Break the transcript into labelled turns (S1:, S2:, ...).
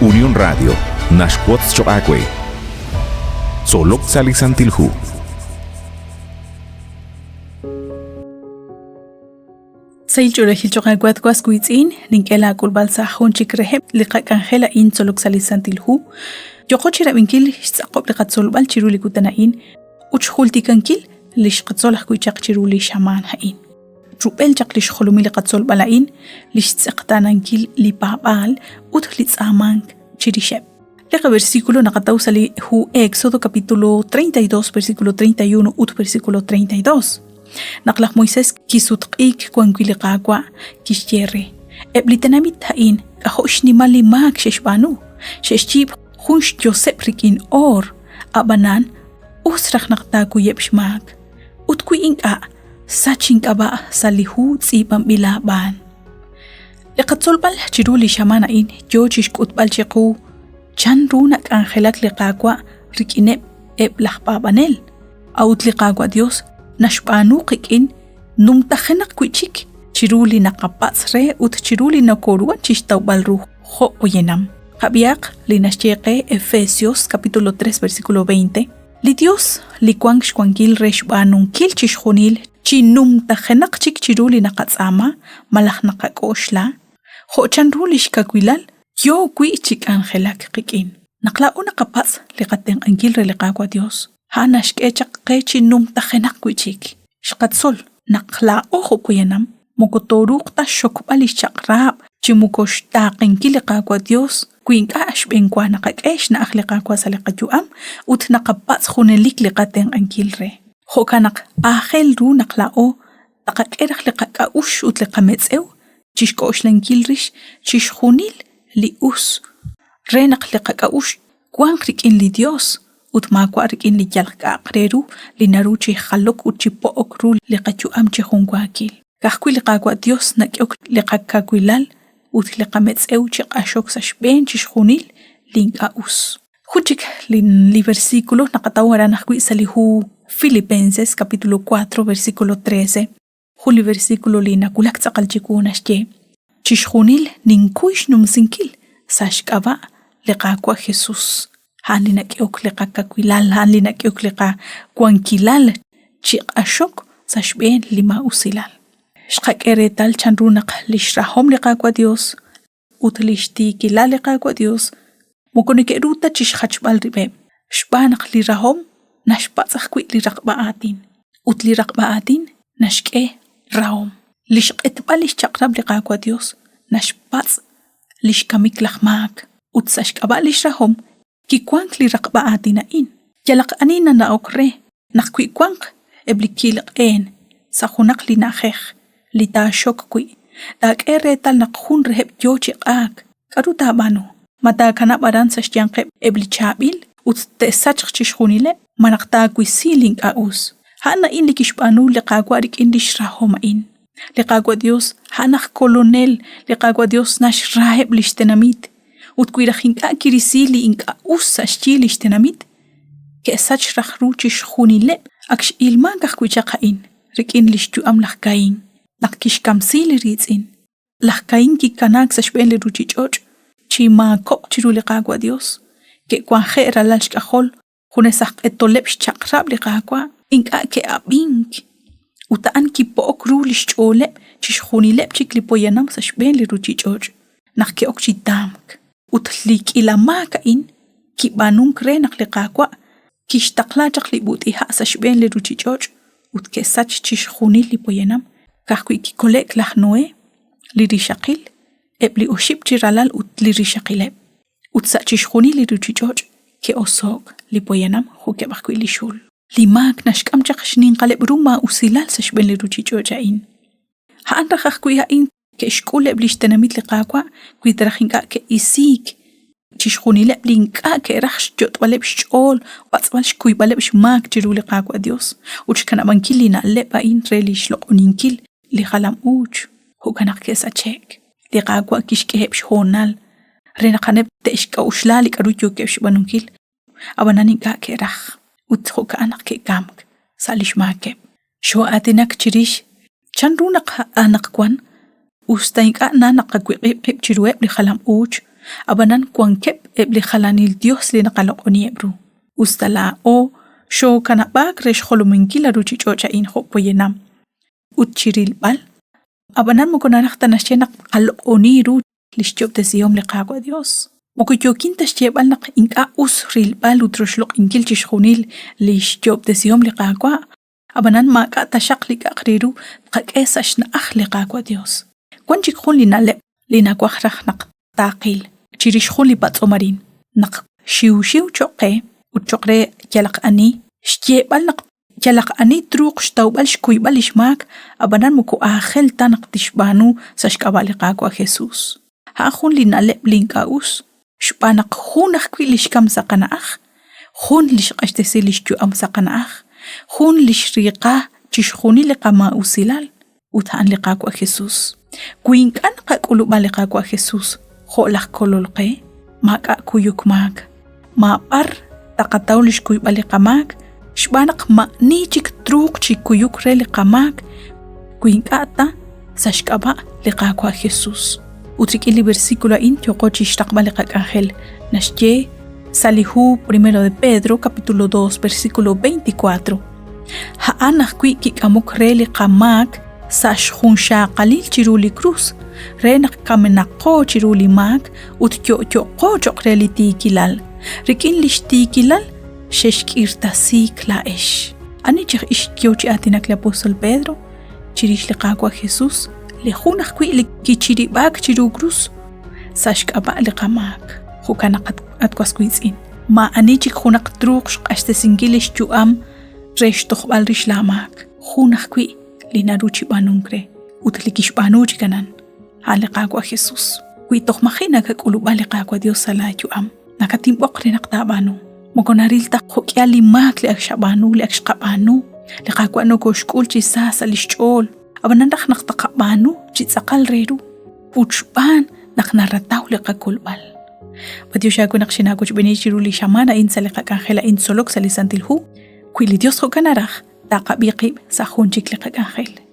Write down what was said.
S1: Unión Radio, Nashquots Choacue. Solok Salisantilhu.
S2: Sailchura hilchoqakwat kwaskuitzin ninkela kulbalsa honchik reheb liqakangela in solok salisantilhu. Yoqochira binkil tsaqob liqatsolbal chiruli kutanain uchhultikankil lishqatsolah kuichaq chiruli shaman hain. Rupel chaqlish khulumi liqatsolbalain lishtsaqtanankil lipabal utlitsamank chirisheb. Leqa versículo naqatausali hu Éxodo capítulo 32 versículo 31 versículo 32. Naqlaq Moisés kisutqik kwankwiliqaqwa kishtierre. Eblitanamit hain qahosh nimali mak sheshbanu. Sheshchib khunsh Josep rikin or abanan usraq naqtaku yebshmak. Utku inqa sachin qaba salihu tsibam bilaban. Liqatsolbal chiruli shamana in jochish kutbal chiqu chan runak angelak liqaqwa rikineb eblaqbabanel. Autliqaqwa Dios nashbanu qikin numtajenak kuichik chiruli naqapatsre ut chiruli nakorwan chishtawbalru jo oyenam. Jabiaq linashcheqe Efesios capítulo 3 versículo 20. Li Dios likwang shkwangil reshbanun kil chishjonil chinumtajenak chik chiruli naqatsama malaj naqakoshla jo chanruli shkakwilal yo kuichik angelak qikin. Naqla unaqapats liqaten angil reliqaqwa Dios. Hanash kechak qechinum tajenak kuichik. Shqatsol naqla ojo kuyanam. Mokotorukta shokbalish chakrab. Chimukosh taqenkiliqaqwa Dios. Kuinka ashbenkwa naqakesh na akhliqaqwa saliqayuam. Ut naqapats junelik liqaten ankilre. Hokanak ahel ru naqla o. Taqakeraq liqaqa ush ut liqametsew. Chishkosh lankilrish. Chishjunil li us. Renaq liqaqa ush. Kuanqrik in li Dios. Utmakwarik in li yalqaqreru li naruchi khalok uchipookru liqachu amche junkwakil. Kahkwi liqaqwa Dios nakyok liqaqakwilal ut liqametseu chiqashok sashben chishjunil linka us. Huchik li versículo naqatawara nahkwi salihu Filipenses capítulo 4 versículo 13. Juli versículo li nakulak tsaqalchikunashye. Chishjunil ninkuish numsinkil sashkaba liqaqwa Jesús. Hanli nakyok liqaqakwilal, hanli nakyok liqaqwankilal chiq ashok sashben lima usilal. Shqakeretal chanrunaq lishrahom liqaqwa Dios, utlishti kilal liqaqwa Dios, mokonikeruta chishqachbal ribeb. Shbanaq lirahom nashpatzaqkwi liraqbaatin, utliraqbaatin nashke rahom. Lishqetbal lishchaqrab liqaqwa Dios, nashpatz lishkamik laqmak, utsashkaba lishrahom. Kikwank li raqbaatina in. Yalaq anina na okre. Nakikwank eblikilaq en. Sa hunak li nakhekh. Li ta shok kwi. Dak tal nakhun reheb yochik ak. Karu tabano. Mata kanabaran sa shyanqeb eblichabil. Ut te sachq chishunile. Manakta kwi siling aus. Hana in likishbanu liqagwarik in lishrahoma in. Liqagwa Dios hanak kolonel. Liqagwa Dios nash raheb lishtenamit. Utkuirajinka kirisili inka usa shchilish tenamit. Ke sach rachruchish junile aksh ilmangach kuichaqain. Rikin lishtu am lachkain. Nakkish kamsili ritzin. Lachkain ki kanak sashben li ruchichoch. Chi ma kok chiruliqagwa Dios. Ke kwanje ralalshkajol. Junesaq etolep shchakrab liqagwa. Inka ke abink. Utaan ki pook rulish cholep. Chish junilep chiklipoyanam sashben li ruchichoch. Nakke ok chitamk. Utlik ilamaka in ki banung krenak liqaqwa kishtaqla chaqli buti ha sashben li ruchichoch ut ke sach chishjunil li poyenam kahkwi ki kolek lahnoe li rishaqil ebli oshib chiralal ut li rishaqile ut sa chishjunil li ruchichoch ke osok li poyenam huke bakwi li shul li mak nashkam chaqshnin qaleb ruma usilal sashben li ruchichoch in ha anra kahkwi ha in ke shkule blishtenamit liqaqwa kuidrahinka ke isik chishjunile blinka ke rakhsh jotbaleb shol watsbalsh kuibaleb shmak chiru liqaqwa Dios uch kana bankilina leba in relish loqoninkil li khalam uch hukanak ke sachek liqaqwa kishkeheb shonal renaqaneb teshka ushlali karucho ke shbanunkil abananinka ke rakh ut hukanak ke gamk salish make sho atinak chirish chanrunaq anaqkwan Ustainka na naqakwib chirueb li khalam uch Abanan kuankep ebli khalanil Dios li nakalok oniebru. Ustala o show kanabak resh kholuminkila ruchi chocha in hopoyenam. Utchiril bal. Abanan mo konarak tanasyenak kalok oniru lishchop de siyom liqagwa Dios. Mokuyokin tashyebal nak inka usril bal utroshlok inkil chishkhunil lishchop de siyom liqagwa. Abanan maka tashak liqaqriru qakesash na liqagwa Dios. Kwanchik khun linalep linakwakrak nak taqil. Chirishkhun li patsomarin. Nak shiu choke utchokre yalak ani. Shyebal nak yalak ani truq shtawbal shkuybal ishmak. Abanan muku ahel tanak tishbanu sashkabali qagwa Jesus. Ha khun linalep linkaus. Shpanak khunak kwilishkam sakanaach. Khun lishqashtesi lishjuam sakanaach. Khun lishriqa chishkhuni liqama usilal. Utaan liqagwa Jesus. Kuinkan qakuluba liqagwa Jesus. Kholak kololqe. Maka kuyukmak. Mapar takataw lishkuybal liqamak. Shbanak nichik truq chikuyuk re liqamak. Kuinkata sashkaba liqagwa Jesus. Utrikili versículo intioco chishtaqbal liqakangel. Nashye Salihu 1 de Pedro capítulo 2 versículo 24. Haanak kik amuk re liqamak sashkhun shaqalil chiruli cruz. Renak kamenaqo chiruli mak utyo chokre kilal. Rikin kilal sheshkirtasi klaesh. Ani chik ishkyochi atinak le apóstol Pedro chirish liqagwa Jesus. Lehunak kwi kichiribak chirugrus sashkaba liqamak hukanaqat atkwaskuitzin ma anichik hunak truq qashtesingilish chuam resh toqbal rishlamak hunak kwi linaruchi banunkre utlikish banuchi kanan haliqagwa Jesus kwi toqmajina kakuluba liqagwa Dios sala chuam nakatimbok rinaqtabanu mokonaril taqokyali mak li akshabanu li akshqabanu liqagwa no koshkul chisasa lishchol Abanan naktakabanu, chitsakal reru. Puchban, naknarataw liqakulbal. Patiusyago nakshinago chbenichiruli shamana in salikakangela in solok salisantilhu. Kuili Dios ho kanaraj, taqabiqib sa hunchik liqakangel.